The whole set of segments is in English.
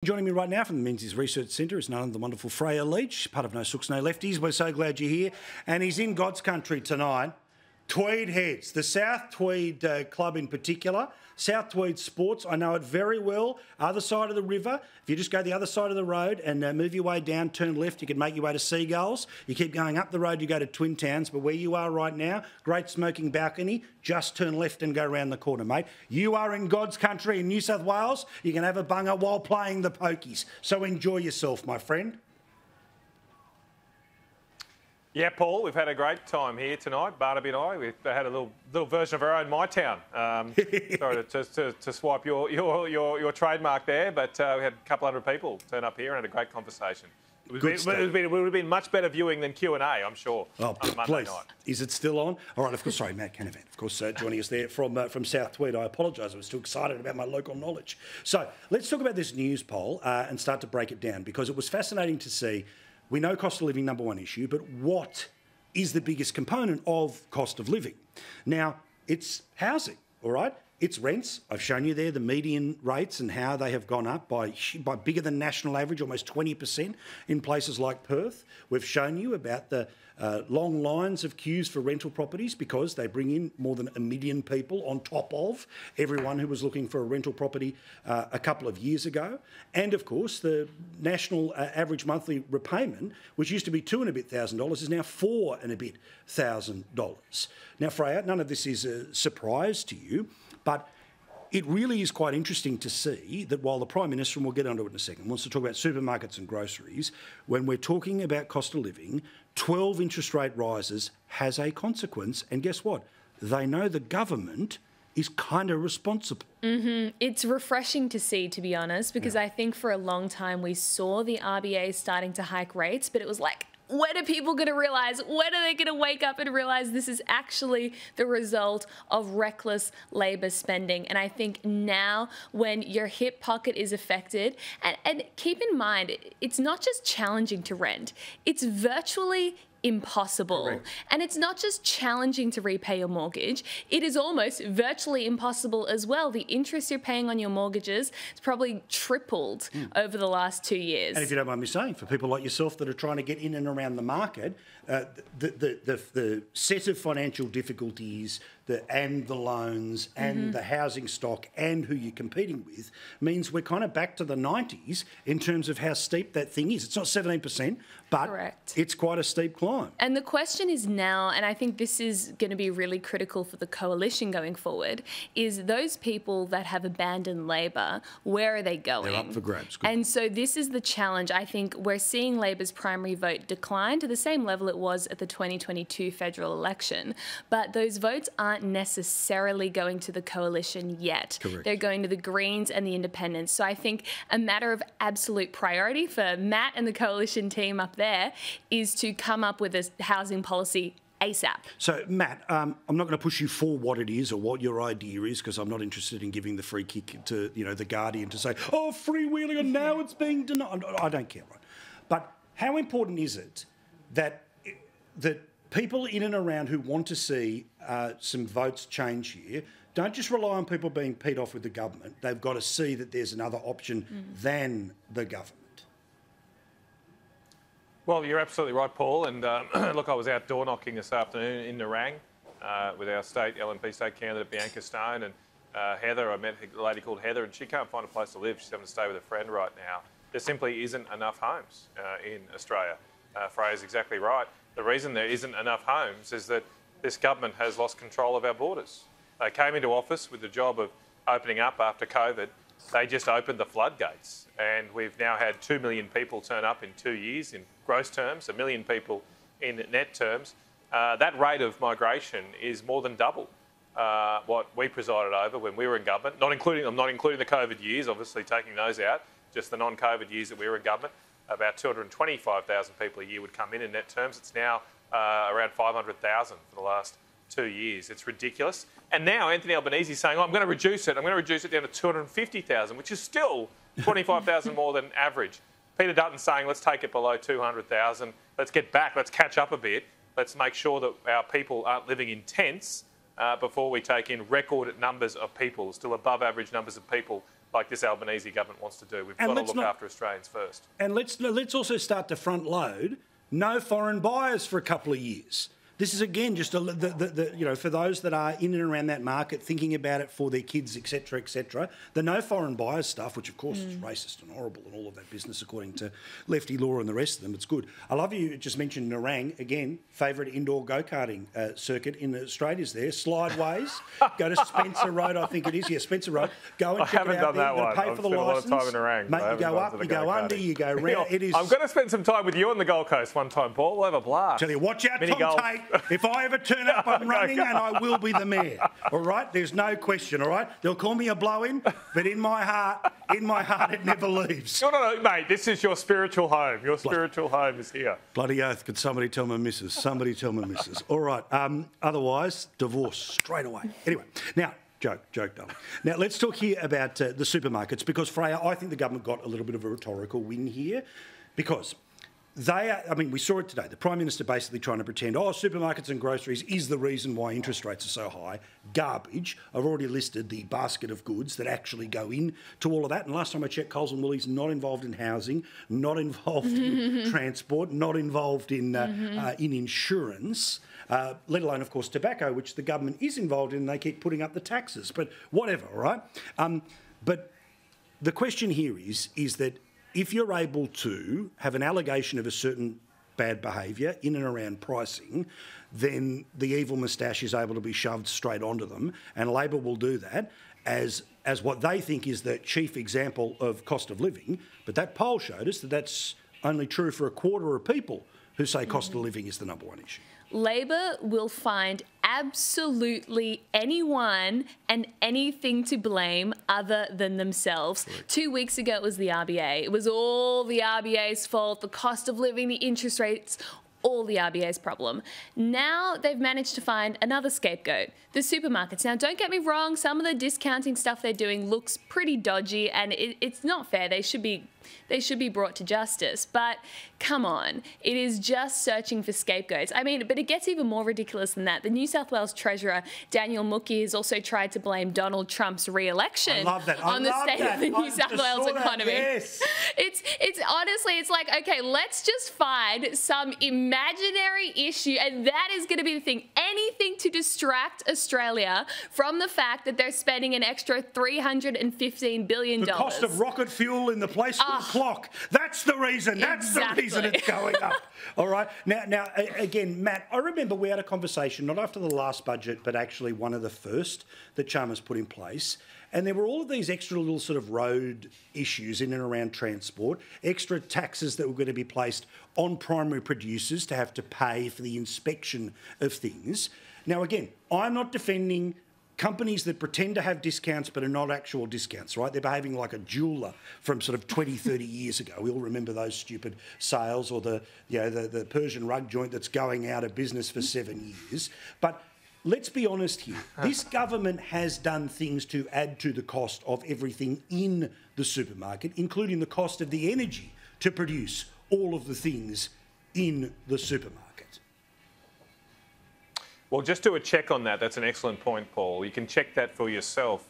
Joining me right now from the Menzies Research Centre is none other than the wonderful Freya Leach, part of No Sooks, No Lefties. We're so glad you're here. And he's in God's country tonight. Tweed Heads, the South Tweed Club in particular. South Tweed Sports, I know it very well. Other side of the river. If you just go the other side of the road and move your way down, turn left, you can make your way to Seagulls. You keep going up the road, you go to Twin Towns. But where you are right now, great smoking balcony, just turn left and go around the corner, mate. You are in God's country in New South Wales. You can have a bunger while playing the pokies. So enjoy yourself, my friend. Yeah, Paul, we've had a great time here tonight, Barnaby and I. We've had a little version of our own My Town. Sorry to swipe your trademark there, but we had a couple hundred people turn up here and had a great conversation. It would have been much better viewing than Q&A, I'm sure, on Monday night. Is it still on? All right, of course, sorry, Matt Canavan, of course, joining us there from South Tweed. I apologise, I was too excited about my local knowledge. So let's talk about this news poll and start to break it down, because it was fascinating to see. We know cost of living, number one issue, but what is the biggest component of cost of living? Now, it's housing, all right? It's rents. I've shown you there the median rates and how they have gone up by bigger than national average, almost 20% in places like Perth. We've shown you about the long lines of queues for rental properties because they bring in more than 1 million people on top of everyone who was looking for a rental property a couple of years ago. And, of course, the national average monthly repayment, which used to be $2,000 and a bit, is now $4,000 and a bit. Now, Freya, none of this is a surprise to you, but it really is quite interesting to see that while the Prime Minister, and we'll get onto it in a second, wants to talk about supermarkets and groceries, when we're talking about cost of living, 12 interest rate rises has a consequence. And guess what? They know the government is kind of responsible. It's refreshing to see, to be honest, because I think for a long time we saw the RBA starting to hike rates, but it was like, when are people going to realise? When are they going to wake up and realise this is actually the result of reckless Labor spending? And I think now when your hip pocket is affected, and keep in mind, it's not just challenging to rent, it's virtually impossible. Correct. And it's not just challenging to repay your mortgage, it is almost virtually impossible as well. The interest you're paying on your mortgages has probably tripled over the last 2 years. And if you don't mind me saying, for people like yourself that are trying to get in and around the market, the set of financial difficulties and the loans and the housing stock and who you're competing with means we're kind of back to the 90s in terms of how steep that thing is. It's not 17%, but it's quite a steep climb. And the question is now, and I think this is going to be really critical for the coalition going forward, is those people that have abandoned Labor, where are they going? They're up for grabs. Good. And so this is the challenge. I think we're seeing Labor's primary vote decline to the same level it was at the 2022 federal election, but those votes aren't necessarily going to the coalition yet. Correct. They're going to the Greens and the Independents. So I think a matter of absolute priority for Matt and the coalition team up there is to come up with a housing policy ASAP. So, Matt, I'm not going to push you for what it is or what your idea is, because I'm not interested in giving the free kick to, the Guardian to say, oh, freewheeling and now it's being denied. I don't care, right? But how important is it that people in and around who want to see some votes change here don't just rely on people being peed off with the government. They've got to see that there's another option than the government. Well, you're absolutely right, Paul. And look, I was out door knocking this afternoon in Nerang with our LNP state candidate Bianca Stone and Heather. I met a lady called Heather, and she can't find a place to live. She's having to stay with a friend right now. There simply isn't enough homes in Australia. Freya's exactly right. The reason there isn't enough homes is that this government has lost control of our borders. They came into office with the job of opening up after COVID. They just opened the floodgates, and we've now had 2 million people turn up in 2 years in gross terms, 1 million people in net terms. That rate of migration is more than double what we presided over when we were in government. I'm not including the COVID years, obviously taking those out, just the non-COVID years that we were in government. About 225,000 people a year would come in net terms. It's now around 500,000 for the last 2 years. It's ridiculous. And now Anthony Albanese is saying, oh, I'm going to reduce it. I'm going to reduce it down to 250,000, which is still 25,000 more than average. Peter Dutton saying, let's take it below 200,000. Let's get back. Let's catch up a bit. Let's make sure that our people aren't living in tents before we take in record numbers of people, still above average numbers of people like this Albanese government wants to do. We've And got to look after Australians first. And let's also start to front load no foreign buyers for a couple of years. This is again just for those that are in and around that market, thinking about it for their kids, etc. The no foreign buyers stuff, which of course is racist and horrible and all of that business, according to lefty law and the rest of them. It's good. I love you just mentioned Nerang again. Favourite indoor go-karting circuit in Australia's there. Slideways. Go to Spencer Road, I think it is. Yeah, Spencer Road. Go and check it out. I haven't done that one. Pay for the licence. A lot of time in Nerang. Mate, you go up, you go under, you go round. It is. I'm going to spend some time with you on the Gold Coast one time, Paul. We'll have a blast. Tell you, watch out, Tom Tate. If I ever turn up, I'm running and I will be the mayor. All right? There's no question, all right? They'll call me a blow-in, but in my heart, it never leaves. No, mate, this is your spiritual home. Your spiritual home is here. Bloody oath, could somebody tell my missus? Somebody tell my missus. All right. Otherwise, divorce straight away. Anyway, now, joke, darling. Now, let's talk here about the supermarkets, because, Freya, I think the government got a little bit of a rhetorical win here, because we saw it today. The Prime Minister basically trying to pretend, supermarkets and groceries is the reason why interest rates are so high. Garbage. I've already listed the basket of goods that actually go in to all of that. And last time I checked, Coles and Woolies not involved in housing, not involved in transport, not involved in insurance, let alone, of course, tobacco, which the government is involved in, and they keep putting up the taxes. But whatever, all right? But the question here is that if you're able to have an allegation of a certain bad behaviour in and around pricing, then the evil moustache is able to be shoved straight onto them, and Labor will do that as what they think is the chief example of cost of living. But that poll showed us that that's only true for a quarter of people who say cost of living is the number one issue. Labor will find absolutely anyone and anything to blame other than themselves. Right. 2 weeks ago, it was the RBA. It was all the RBA's fault, the cost of living, the interest rates, all the RBA's problem. Now they've managed to find another scapegoat, the supermarkets. Now, don't get me wrong, some of the discounting stuff they're doing looks pretty dodgy, and it's not fair. They should be brought to justice. But come on, it is just searching for scapegoats. I mean, but it gets even more ridiculous than that. The New South Wales Treasurer, Daniel Mookie, has also tried to blame Donald Trump's re-election on the state of the New South Wales economy. Yes. It's honestly, it's like, okay, let's just find some imaginary issue, and that is going to be the thing. Anything to distract Australia from the fact that they're spending an extra $315 billion. The cost of rocket fuel in the play school clock. That's the reason. That's the reason it's going up. All right. Now, again, Matt, I remember we had a conversation, not after the last budget, but actually one of the first that Chalmers put in place. And there were all of these extra little sort of road issues in and around transport, extra taxes that were going to be placed on primary producers to have to pay for the inspection of things. Now, again, I'm not defending companies that pretend to have discounts but are not actual discounts, right? They're behaving like a jeweller from sort of 20, 30 years ago. We all remember those stupid sales, or the Persian rug joint that's going out of business for 7 years. But let's be honest here. This government has done things to add to the cost of everything in the supermarket, including the cost of the energy to produce all of the things in the supermarket. Well, just do a check on that. That's an excellent point, Paul. You can check that for yourself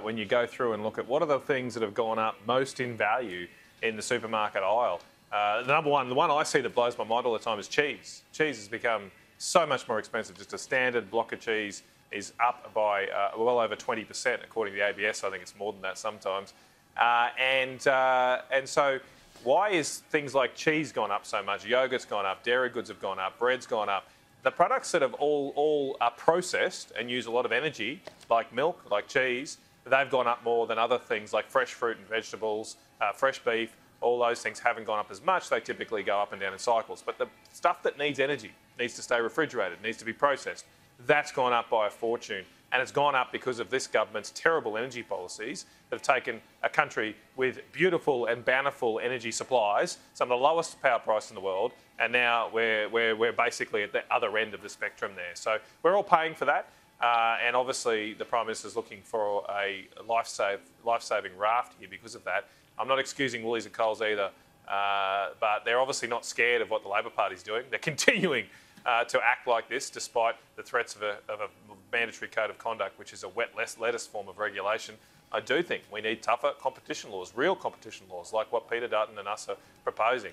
when you go through and look at what are the things that have gone up most in value in the supermarket aisle. The number one, the one I see that blows my mind all the time is cheese. Cheese has become so much more expensive. Just a standard block of cheese is up by well over 20%, according to the ABS. I think it's more than that sometimes. And so why is things like cheese gone up so much? Yogurt's gone up, dairy goods have gone up, bread's gone up. The products that have all are processed and use a lot of energy, like milk, like cheese, they've gone up more than other things like fresh fruit and vegetables, fresh beef. All those things haven't gone up as much. They typically go up and down in cycles. But the stuff that needs energy, needs to stay refrigerated, needs to be processed, that's gone up by a fortune. And it's gone up because of this government's terrible energy policies that have taken a country with beautiful and bountiful energy supplies, some of the lowest power price in the world, and now we're basically at the other end of the spectrum there. So we're all paying for that. And obviously the Prime Minister's looking for a life-saving raft here because of that. I'm not excusing Woolies and Coles either, but they're obviously not scared of what the Labor Party's doing. They're continuing to act like this despite the threats of a mandatory code of conduct, which is a wet lettuce form of regulation. I do think we need tougher competition laws, real competition laws, like what Peter Dutton and us are proposing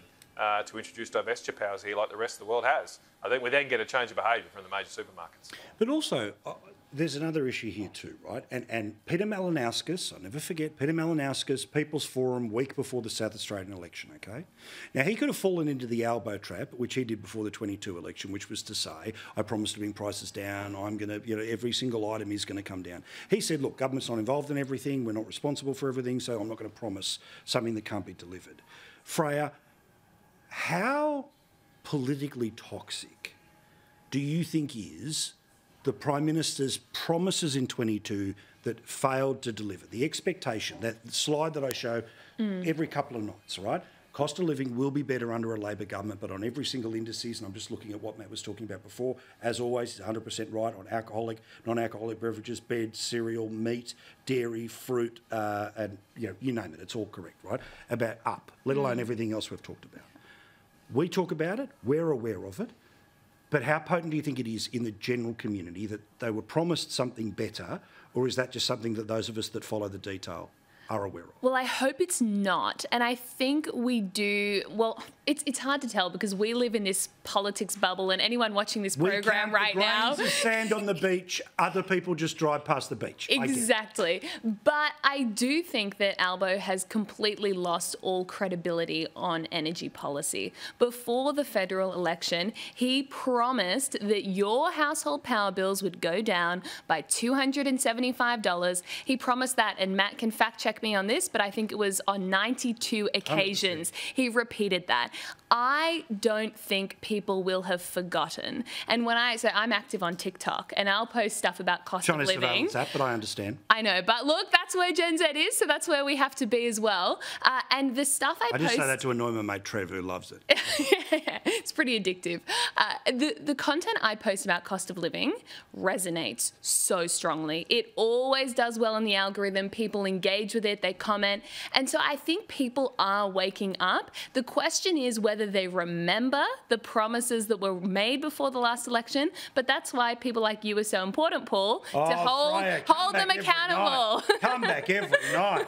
to introduce divestiture powers here like the rest of the world has. I think we then get a change of behaviour from the major supermarkets. But also, there's another issue here too, right? And Peter Malinowskis, I'll never forget, Peter Malinowskis, People's Forum, week before the South Australian election, okay? Now, he could have fallen into the elbow trap, which he did before the 22 election, which was to say, I promised to bring prices down, I'm going to, every single item is going to come down. He said, look, government's not involved in everything, we're not responsible for everything, so I'm not going to promise something that can't be delivered. Freya, how politically toxic do you think is the Prime Minister's promises in 22 that failed to deliver? The expectation, that slide that I show every couple of nights, right? Cost of living will be better under a Labor government, but on every single indices, and I'm just looking at what Matt was talking about before, as always, he's 100% right on alcoholic, non-alcoholic beverages, bed, cereal, meat, dairy, fruit, and you name it, it's all correct, right? About up, let alone everything else we've talked about. We talk about it, we're aware of it, but how potent do you think it is in the general community that they were promised something better, or is that just something that those of us that follow the detail are aware of? Well, I hope it's not. And I think we do. Well, it's hard to tell because we live in this politics bubble, and anyone watching this program right now. The grains of sand on the beach, other people just drive past the beach. Exactly. But I do think that Albo has completely lost all credibility on energy policy. Before the federal election, he promised that your household power bills would go down by $275. He promised that, and Matt can fact check me on this, but I think it was on 92 occasions 100%. He repeated that. I don't think people will have forgotten. And when I'm active on TikTok, and I'll post stuff about cost of living. That, but I understand. I know, but look, that's where Gen Z is, so that's where we have to be as well. And the stuff I post... just say that to annoy my mate Trevor, who loves it. It's pretty addictive. The content I post about cost of living resonates so strongly. It always does well in the algorithm. People engage with it, they comment. And so I think people are waking up. The question is whether they remember the promises that were made before the last election. But that's why people like you are so important, Paul, to hold them accountable. Come back every night.